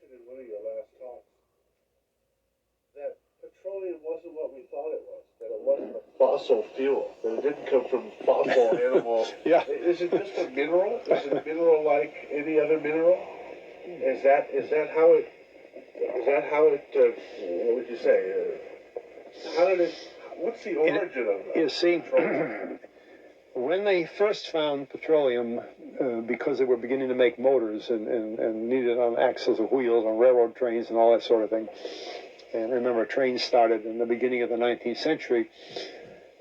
mentioned in one of your last talks that petroleum wasn't what we thought it was, that it wasn't a fossil fuel, that it didn't come from fossil animal. Yeah. Is it just a mineral? Is it a mineral like any other mineral? Is that how it? What would you say? How did it? What's the origin of that? You see, when they first found petroleum, because they were beginning to make motors and needed on axles of wheels on railroad trains and all that sort of thing, and remember, trains started in the beginning of the 19th century,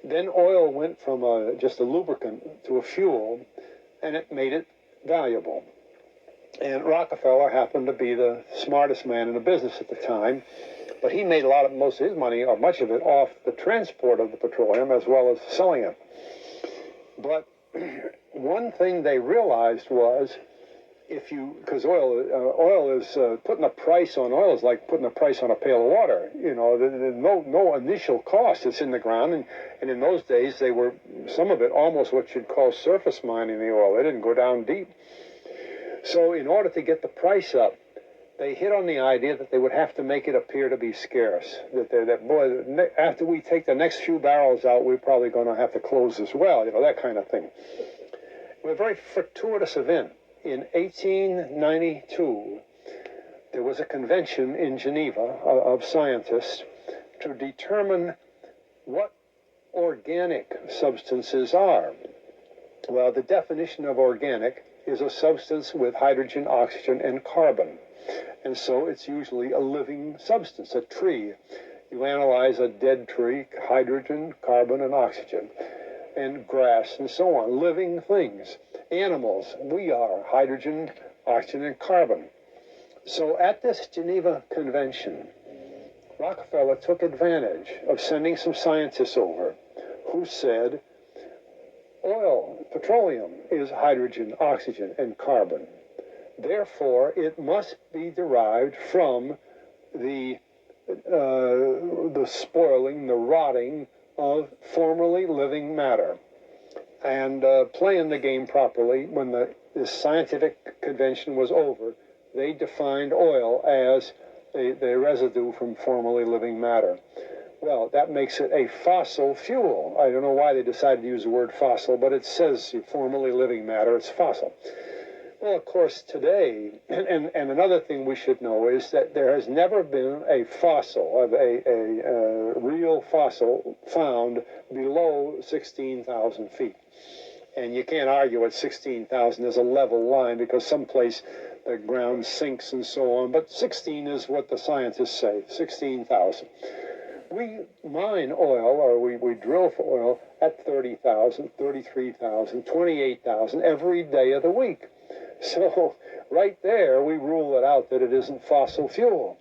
then oil went from just a lubricant to a fuel, and it made it valuable. And Rockefeller happened to be the smartest man in the business at the time, but he made most of his money, or much of it, off the transport of the petroleum as well as selling it. But one thing they realized was, because oil is putting a price on oil is like putting a price on a pail of water. You know, there's no initial cost. It's in the ground, and in those days they were, some of it almost what you'd call surface mining the oil. They didn't go down deep. So in order to get the price up, they hit on the idea that they would have to make it appear to be scarce. That after we take the next few barrels out, we're probably going to have to close as well. You know, that kind of thing. A very fortuitous event. In 1892, there was a convention in Geneva of scientists to determine what organic substances are. Well, the definition of organic is a substance with hydrogen, oxygen, and carbon. And so it's usually a living substance, a tree. You analyze a dead tree, hydrogen, carbon, and oxygen, and grass, and so on, living things. Animals, we are hydrogen, oxygen, and carbon. So at this Geneva Convention, Rockefeller took advantage of sending some scientists over who said, oil, petroleum, is hydrogen, oxygen, and carbon. Therefore, it must be derived from the spoiling, the rotting of formerly living matter. And playing the game properly, when this scientific convention was over, they defined oil as the residue from formerly living matter. Well, that makes it a fossil fuel. I don't know why they decided to use the word fossil, but it says formerly living matter, it's fossil. Well, of course, today, and another thing we should know is that there has never been a fossil, a real fossil, found below 16,000 feet. And you can't argue at 16,000 is a level line, because someplace the ground sinks and so on. But 16 is what the scientists say, 16,000. We mine oil, or we drill for oil, at 30,000, 33,000, 28,000 every day of the week. So right there, we rule it out that it isn't fossil fuel.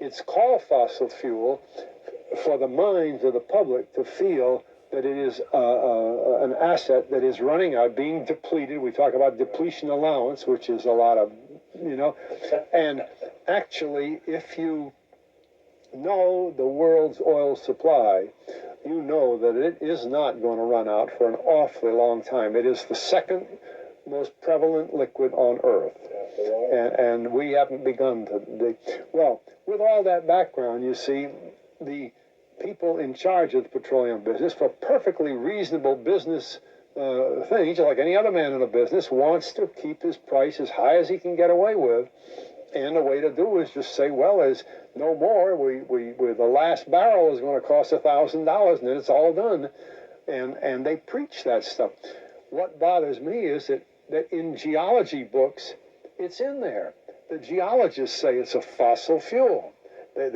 It's called fossil fuel for the minds of the public to feel that it is an asset that is running out, being depleted. We talk about depletion allowance, which is a lot of, and actually, if you know the world's oil supply, you know that it is not going to run out for an awfully long time. It is the second most prevalent liquid on Earth. And we haven't begun to... Well, with all that background, you see, the people in charge of the petroleum business, for perfectly reasonable business things, like any other man in a business, wants to keep his price as high as he can get away with. And the way to do is just say, well, there's no more. The last barrel is going to cost $1,000, and then it's all done. And they preach that stuff. What bothers me is that in geology books, it's in there. The geologists say it's a fossil fuel. They've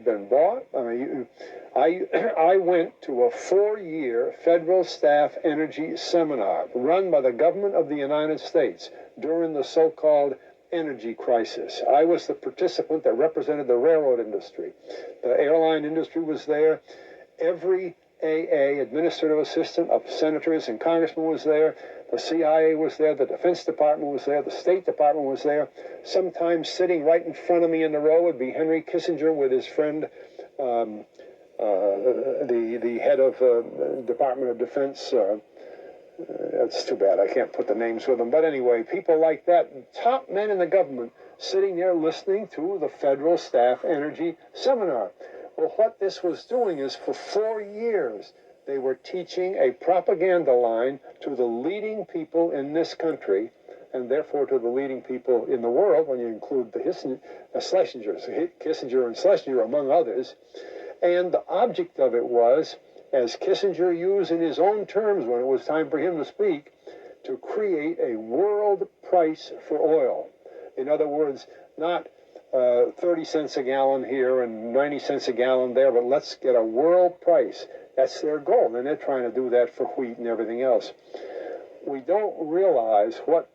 been bought. I mean, I went to a 4-year federal staff energy seminar run by the government of the United States during the so-called energy crisis. I was the participant that represented the railroad industry. The airline industry was there. Every AA, administrative assistant of senators and congressmen, was there. The CIA was there. The Defense Department was there. The State Department was there. Sometimes sitting right in front of me in the row would be Henry Kissinger with his friend, the head of Department of Defense, That's too bad. I can't put the names with them. But anyway, people like that, top men in the government, sitting there listening to the Federal Staff Energy Seminar. Well, what this was doing is for 4 years, they were teaching a propaganda line to the leading people in this country, and therefore to the leading people in the world, when you include the Kissinger and Schlesinger, among others. And the object of it was, as Kissinger used in his own terms when it was time for him to speak, to create a world price for oil. In other words, not 30 cents a gallon here and 90 cents a gallon there, but let's get a world price. That's their goal, and they're trying to do that for wheat and everything else. We don't realize what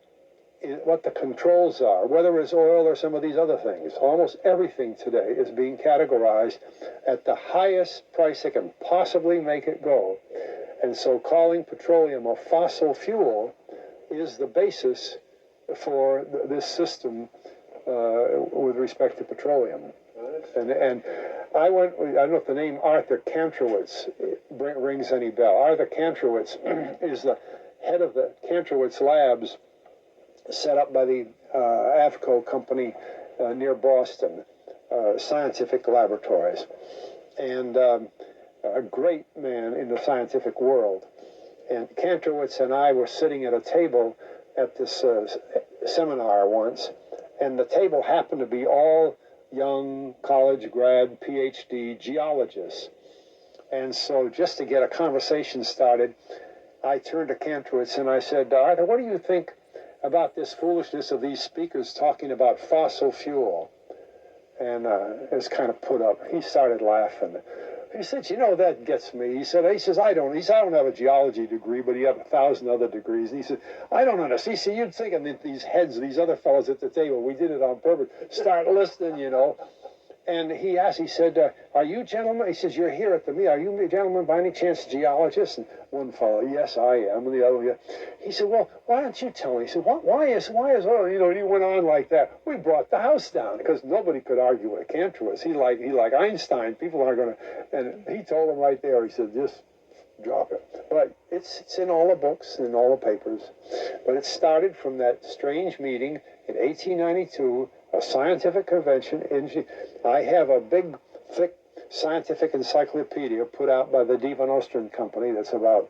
the controls are, whether it's oil or some of these other things. Almost everything today is being categorized at the highest price it can possibly make it go. And so calling petroleum a fossil fuel is the basis for this system with respect to petroleum. And I don't know if the name Arthur Kantrowitz rings any bell. Arthur Kantrowitz is the head of the Kantrowitz Labs, set up by the AFCO company near Boston, Scientific Laboratories, and a great man in the scientific world. And Kantrowitz and I were sitting at a table at this seminar once, and the table happened to be all young college grad PhD geologists. And so just to get a conversation started, I turned to Kantrowitz and I said, Arthur, what do you think about this foolishness of these speakers talking about fossil fuel? And it was kind of put up. He started laughing. He said, you know, that gets me. He said, I don't have a geology degree, but he had 1,000 other degrees. And he said, I don't understand. He said, you'd think that these heads, these other fellows at the table, we did it on purpose, start listening, you know. And he asked, he said, are you gentlemen? He says, you're here at the meeting. Are you gentlemen by any chance geologists? And one fellow, yes, I am. And the other, yeah. He said, well, why don't you tell me? He said, why is oil? You know, and he went on like that. We brought the house down because nobody could argue with Kantrowitz. He like Einstein. People aren't going to. And he told him right there. He said, just drop it. But it's in all the books and in all the papers. But it started from that strange meeting in 1892. A scientific convention. I have a big, thick scientific encyclopedia put out by the Divan Ostrand Company that's about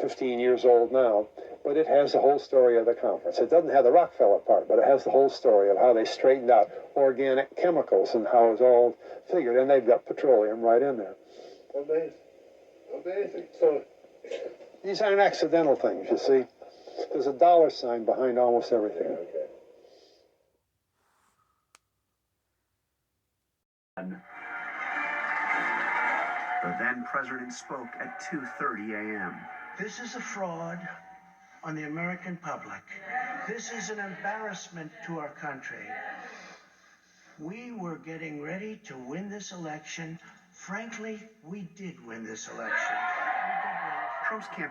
15 years old now, but it has the whole story of the conference. It doesn't have the Rockefeller part, but it has the whole story of how they straightened out organic chemicals and how it's all figured, and they've got petroleum right in there. Amazing. So these aren't accidental things, you see. There's a dollar sign behind almost everything. okay. The then president spoke at 2:30 a.m. This is a fraud on the American public. This is an embarrassment to our country. We were getting ready to win this election. Frankly, we did win this election. Trump's campaign